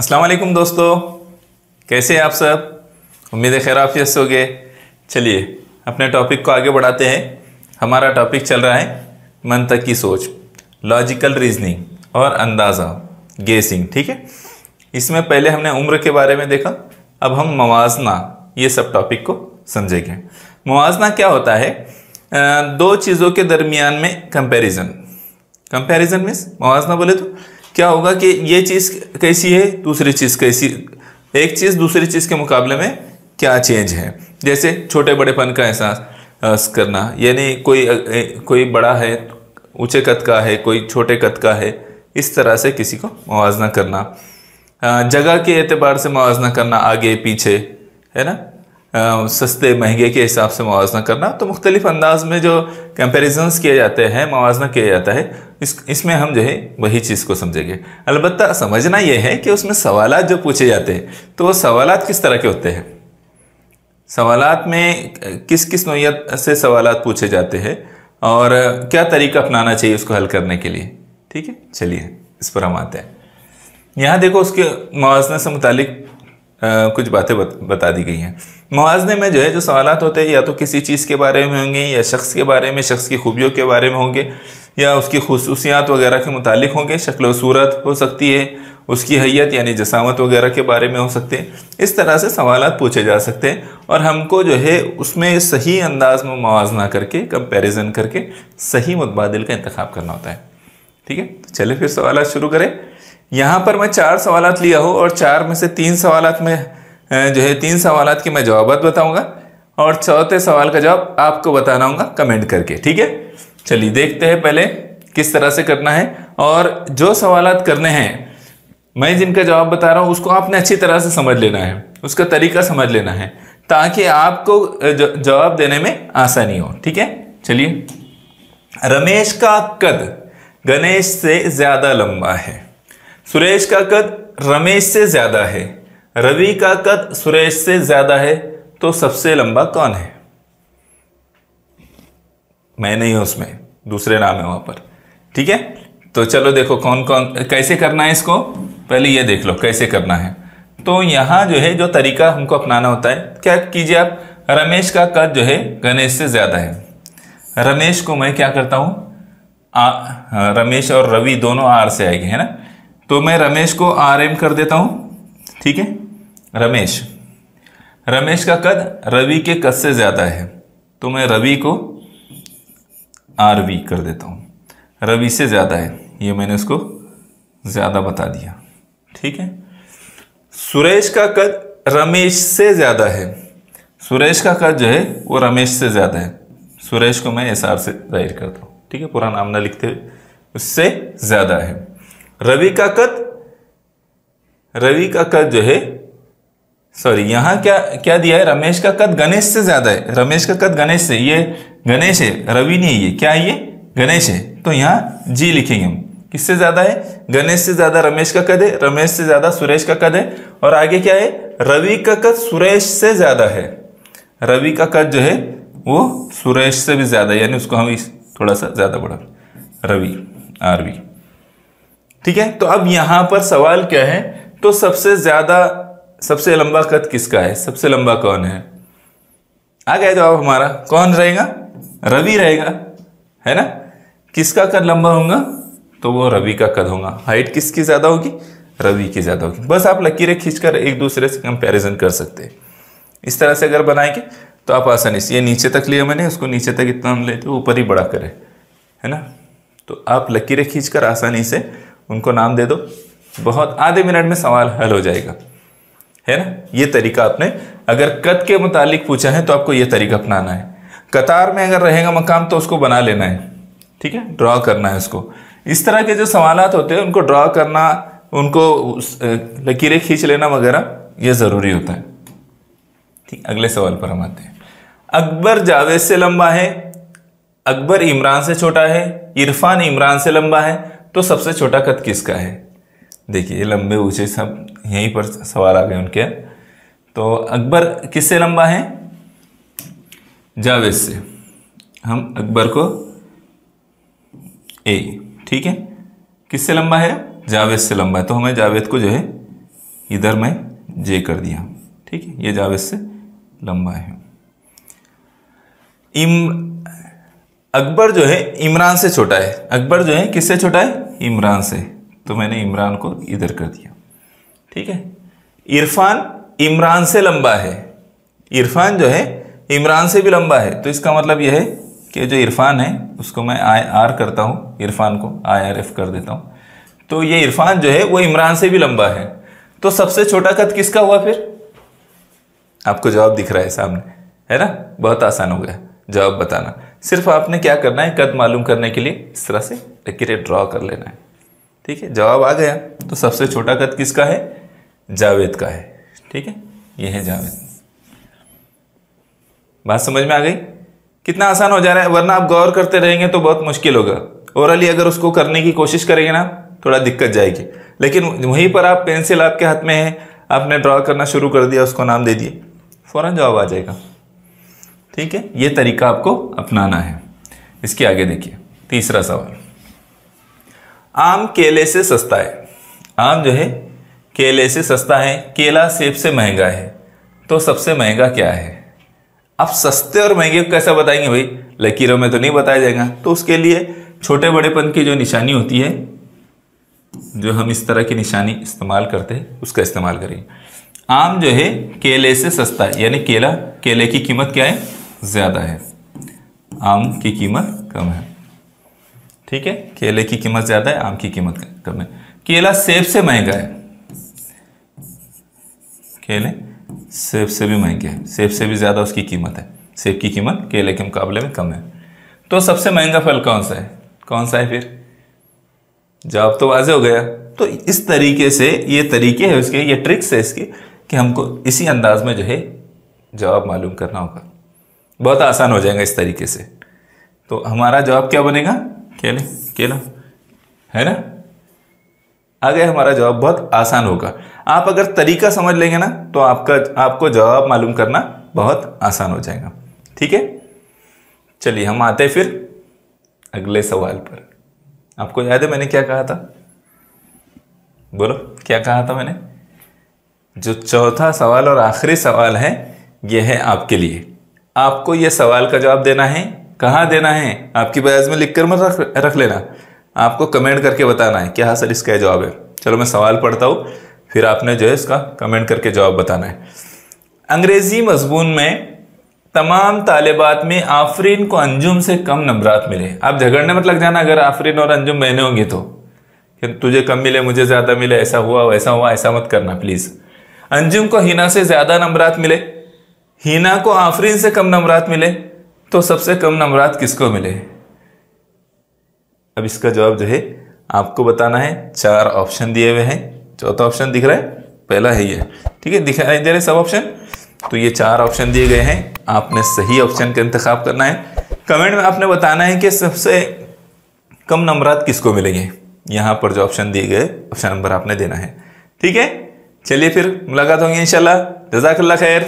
अस्सलाम वालेकुम दोस्तों, कैसे हैं आप सब। उम्मीद है खैर आफियत से होंगे। चलिए अपने टॉपिक को आगे बढ़ाते हैं। हमारा टॉपिक चल रहा है मंतक की सोच, लॉजिकल रीजनिंग और अंदाज़ा, गेसिंग। ठीक है, इसमें पहले हमने उम्र के बारे में देखा, अब हम मवाजना ये सब टॉपिक को समझेंगे। मवाजना क्या होता है? दो चीज़ों के दरमियान में कंपैरिजन। कंपैरिजन मीन्स मवाजना बोले तो क्या होगा कि ये चीज़ कैसी है, दूसरी चीज़ कैसी, एक चीज़ दूसरी चीज़ के मुकाबले में क्या चेंज है। जैसे छोटे बड़ेपन का एहसास करना, यानी कोई बड़ा है, ऊंचे कद का है, कोई छोटे कद का है, इस तरह से किसी को मवाजना करना। जगह के एतबार से मवाजना करना, आगे पीछे, है ना, सस्ते महंगे के हिसाब से मवाजना करना। तो मुख्तलिफ अंदाज में जो कंपैरिजन्स किए जाते हैं, मवाजना किया जाता है, इसमें हम जो है वही चीज़ को समझेंगे। अलबत्ता समझना यह है कि उसमें सवालात जो पूछे जाते हैं तो वो सवालात किस तरह के होते हैं, सवालात में किस किस नौइयत से सवालात पूछे जाते हैं और क्या तरीका अपनाना चाहिए उसको हल करने के लिए। ठीक है, चलिए इस पर हम आते हैं। यहाँ देखो उसके मवाजने से मुतालिक कुछ बातें बता दी गई हैं। मवाजने में जो है जो सवालात होते हैं या तो किसी चीज़ के बारे में होंगे, या शख्स के बारे में, शख्स की खूबियों के बारे में होंगे, या उसकी खुसूसियात वगैरह के मुतालिक होंगे। शक्ल व सूरत हो सकती है, उसकी हैयत यानी जसामत वगैरह के बारे में हो सकते हैं। इस तरह से सवालात पूछे जा सकते हैं और हमको जो है उसमें सही अंदाज में मवाजना करके, कंपैरिजन करके सही मुतबादिल का इंतखाब करना होता है। ठीक है, तो चलिए फिर सवालात शुरू करें। यहाँ पर मैं 4 सवालात लिया हूँ और 4 में से 3 सवालात में जो है 3 सवालात के मैं जवाबात बताऊंगा और चौथे सवाल का जवाब आपको बताना होगा कमेंट करके। ठीक है, चलिए देखते हैं पहले किस तरह से करना है। और जो सवालात करने हैं, मैं जिनका जवाब बता रहा हूँ उसको आपने अच्छी तरह से समझ लेना है, उसका तरीका समझ लेना है, ताकि आपको जवाब देने में आसानी हो। ठीक है, चलिए। रमेश का कद गणेश से ज्यादा लंबा है, सुरेश का कद रमेश से ज्यादा है, रवि का कद सुरेश से ज्यादा है, तो सबसे लंबा कौन है? मैं नहीं हूं उसमें, दूसरे नाम है वहां पर। ठीक है, तो चलो देखो कौन कौन कैसे करना है इसको, पहले ये देख लो कैसे करना है। तो यहां जो है जो तरीका हमको अपनाना होता है, क्या कीजिए आप, रमेश का कद जो है गणेश से ज्यादा है। रमेश को मैं क्या करता हूं, रमेश और रवि दोनों आर से आएंगे, है ना, तो मैं रमेश को आर एम कर देता हूं। ठीक है, रमेश का कद रवि के कद से ज्यादा है, तो मैं रवि को आर वी कर देता हूं। रवि से ज्यादा है, ये मैंने उसको ज्यादा बता दिया। ठीक है, सुरेश का कद रमेश से ज्यादा है, सुरेश का कद जो है वो रमेश से ज्यादा है, सुरेश को मैं एस आर से जाहिर करता हूं। ठीक है, पूरा नाम ना लिखते हुए, उससे ज्यादा है। रवि का कद जो है, सॉरी यहां क्या दिया है, रमेश का कद गणेश से ज्यादा है, रमेश का कद गणेश से, ये गणेश है, रवि नहीं है, ये क्या है, ये गणेश है, तो यहां जी लिखेंगे हम। किससे ज्यादा है? गणेश से ज्यादा रमेश का कद है, रमेश से ज्यादा सुरेश का कद है, और आगे क्या है, रवि का कद सुरेश से ज्यादा है, रवि का कद जो है वो सुरेश से भी ज्यादा है, यानी उसको हम थोड़ा सा ज्यादा बढ़ा, रवि आर वी। ठीक है, तो अब यहां पर सवाल क्या है, तो सबसे लंबा कद किसका है, सबसे लंबा कौन है? आ गया जवाब हमारा, कौन रहेगा? रवि रहेगा, है ना। किसका कद लंबा होगा? तो वो रवि का कद होगा। हाइट किसकी ज्यादा होगी? रवि की ज्यादा होगी। बस आप लकीरें खींचकर एक दूसरे से कंपैरिजन कर सकते हैं। इस तरह से अगर बनाएंगे तो आप आसानी से, ये नीचे तक लिया मैंने, उसको नीचे तक इतना हम लेते ऊपर ही बड़ा करें, है ना, तो आप लकीरें खींचकर आसानी से उनको नाम दे दो, बहुत आधे मिनट में सवाल हल हो जाएगा, है ना। ये तरीका आपने अगर कद के मुतालिक पूछा है तो आपको ये तरीका अपनाना है। कतार में अगर रहेगा मकाम तो उसको बना लेना है। ठीक है, ड्रॉ करना है उसको। इस तरह के जो सवालात होते हैं उनको ड्रॉ करना, उनको लकीरें खींच लेना वगैरह, ये जरूरी होता है। ठीक, अगले सवाल पर हम आते हैं। अकबर जावेद से लंबा है, अकबर इमरान से छोटा है, इरफान इमरान से लंबा है, तो सबसे छोटा कद किसका है? देखिए ये लंबे ऊंचे सब यहीं पर सवाल आ गए उनके। तो अकबर किससे लंबा है? जावेद से। हम अकबर को ए, ठीक है, किससे लंबा है? जावेद से लंबा है, तो हमें जावेद को जो है इधर मैं जे कर दिया, ठीक है। ये जावेद से लंबा है। अकबर जो है इमरान से छोटा है। अकबर जो है किससे छोटा है? इमरान से, तो मैंने इमरान को इधर कर दिया, ठीक है। इरफान इमरान से लंबा है। इरफान जो है इमरान से भी लंबा है, तो इसका मतलब यह है कि जो इरफान है उसको मैं IR करता हूँ, इरफान को IRF कर देता हूँ। तो ये इरफान जो है वो इमरान से भी लंबा है। तो सबसे छोटा कद किसका हुआ फिर? आपको जवाब दिख रहा है सामने, है ना। बहुत आसान हो गया जवाब बताना। सिर्फ आपने क्या करना है, कद मालूम करने के लिए इस तरह से लकीरें ड्रॉ कर लेना है, ठीक है। जवाब आ गया। तो सबसे छोटा कद किसका है? जावेद का है, ठीक है। यह है जावेद। बात समझ में आ गई? कितना आसान हो जा रहा है, वरना आप गौर करते रहेंगे तो बहुत मुश्किल होगा। ओरली अगर उसको करने की कोशिश करेंगे ना, थोड़ा दिक्कत जाएगी। लेकिन वहीं पर आप पेंसिल आपके हाथ में है, आपने ड्रॉ करना शुरू कर दिया, उसको नाम दे दिए, फौरन जवाब आ जाएगा, ठीक है। ये तरीका आपको अपनाना है। इसके आगे देखिए, तीसरा सवाल। आम केले से सस्ता है। आम जो है केले से सस्ता है, केला सेब से महंगा है, तो सबसे महंगा क्या है? आप सस्ते और महंगे को कैसा बताएंगे भाई? लकीरों में तो नहीं बताया जाएगा। तो उसके लिए छोटे बड़ेपन की जो निशानी होती है, जो हम इस तरह की निशानी इस्तेमाल करते हैं, उसका इस्तेमाल करेंगे। आम जो है केले से सस्ता है, यानी केले की कीमत क्या है? ज्यादा है। आम की कीमत कम है, ठीक है। केले की कीमत ज्यादा है, आम की कीमत कम है। केला सेब से महंगा है। केले सेब से भी महंगे हैं, सेब से भी ज्यादा उसकी कीमत है। सेब की कीमत केले के मुकाबले में कम है। तो सबसे महंगा फल कौन सा है? कौन सा है फिर? जवाब तो वाज़ेह हो गया। तो इस तरीके से, ये तरीके है उसके, ये ट्रिक्स है इसके, कि हमको इसी अंदाज में जो है जवाब मालूम करना होगा। बहुत आसान हो जाएगा इस तरीके से। तो हमारा जवाब क्या बनेगा? केले, केला, है ना। आ गया हमारा जवाब। बहुत आसान होगा। आप अगर तरीका समझ लेंगे ना, तो आपको जवाब मालूम करना बहुत आसान हो जाएगा, ठीक है। चलिए हम आते हैं फिर अगले सवाल पर। आपको याद है मैंने क्या कहा था? बोलो, क्या कहा था मैंने? जो चौथा सवाल और आखिरी सवाल है, यह है आपके लिए। आपको यह सवाल का जवाब देना है। कहाँ देना है? आपकी बयाज में लिख कर मत रख लेना, आपको कमेंट करके बताना है कि हाँ सर इसका जवाब है। चलो मैं सवाल पढ़ता हूँ, फिर आपने जो है इसका कमेंट करके जवाब बताना है। अंग्रेजी मजमून में तमाम तालिबात में आफरीन को अंजुम से कम नंबरात मिले। आप झगड़ने मत लग जाना अगर आफरीन और अंजुम बहने होंगी तो, कि तुझे कम मिले मुझे ज्यादा मिले, ऐसा हुआ वैसा हुआ, ऐसा मत करना प्लीज। अंजुम को हिना से ज्यादा नंबरात मिले, हिना को आफरीन से कम नंबरात मिले, तो सबसे कम नंबरात किसको मिले? अब इसका जवाब जो है आपको बताना है। 4 ऑप्शन दिए हुए हैं। चौथा ऑप्शन दिख रहा है, पहला है ये, ठीक है। दिखाई दे रहे सब ऑप्शन। तो ये 4 ऑप्शन दिए गए हैं, आपने सही ऑप्शन का इंतखाब करना है। कमेंट में आपने बताना है कि सबसे कम नंबरात किसको मिलेंगे। यहाँ पर जो ऑप्शन दिए गए, ऑप्शन नंबर आपने देना है, ठीक है। चलिए फिर मुलाकात होंगी इंशाल्लाह। जज़ाकल्लाह खैर।